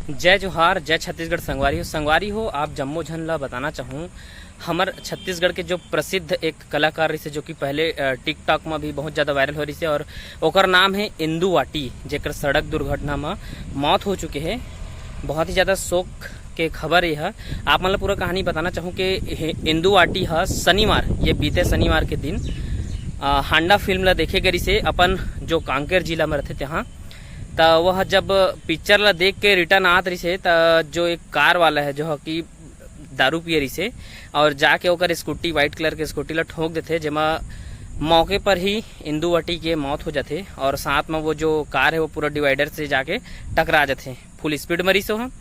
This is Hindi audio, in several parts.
जय जोहार, जय छत्तीसगढ़। संगवारी हो आप जम्मो झन ला बताना चाहूँ हमर छत्तीसगढ़ के जो प्रसिद्ध एक कलाकार रही जो कि पहले टिकटॉक में भी बहुत ज़्यादा वायरल हो रही है और ओकर नाम है इंदू वाटी, जेकर सड़क दुर्घटना में मौत हो चुके हैं। बहुत ही ज़्यादा शोक के खबर यह आप मतलब पूरा कहानी बताना चाहूँ कि इंदू वाटी है शनिवार, ये बीते शनिवार के दिन हांडा फिल्म ला देखे गई से अपन जो कांकेर जिला में रहते तहाँ। तो वह जब पिक्चर ला देख के रिटर्न आत रही से तो जो एक कार वाला है जो कि दारू पिए रही से और जाके ओकर स्कूटी, व्हाइट कलर के स्कूटी ला ठोक देते, जेमा मौके पर ही इंदू वाटी के मौत हो जाते और साथ में वो जो कार है वो पूरा डिवाइडर से जाके टकरा जाते, फुल स्पीड मरी से वहाँ।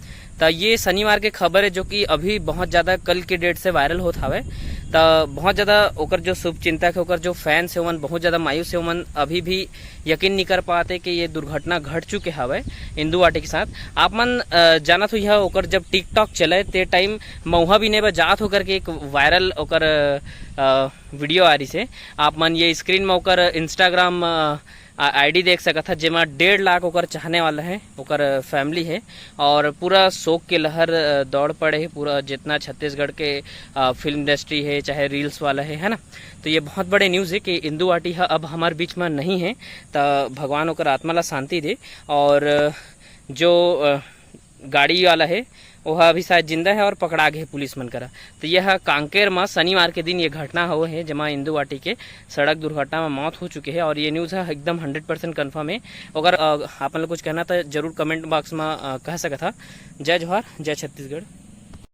तो ये शनिवार के खबर है जो कि अभी बहुत ज़्यादा कल के डेट से वायरल होता हवे। तो बहुत ज़्यादा ओकर जो शुभचिंतक है, ओकर जो फैंस है उमन बहुत ज़्यादा मायूस है, उमन अभी भी यकीन नहीं कर पाते कि ये दुर्घटना घट चुके हवे इंदू वाटी के साथ। आप मन जानत हो यह ओकर जब टिकटॉक चले ते टाइम मऊहा भी ने जात होकर के एक वायरल ओकर वीडियो आ रही से। आप मन ये स्क्रीन में ओकर इंस्टाग्राम आईडी देख सकता है, जेमा 1.5 लाख ओकर चाहने वाला है, ओकर फैमिली है और पूरा शोक के लहर दौड़ पड़े है पूरा जितना छत्तीसगढ़ के फिल्म इंडस्ट्री है चाहे रील्स वाला है ना। तो ये बहुत बड़े न्यूज़ है कि इंदू वाटी अब हमारे बीच में नहीं है। तो भगवान ओकर आत्मा ला शांति दे। और जो गाड़ी वाला है वह अभी शायद जिंदा है और पकड़ा गए पुलिस मन करा। तो यह कांकेर में शनिवार के दिन ये घटना हुआ है जहाँ इंदू वाटी के सड़क दुर्घटना में मौत हो चुके हैं और ये न्यूज़ है एकदम 100% कन्फर्म है। अगर आप लोग कुछ कहना तो जरूर कमेंट बॉक्स में कह सकता। जय जोहार, जय छत्तीसगढ़।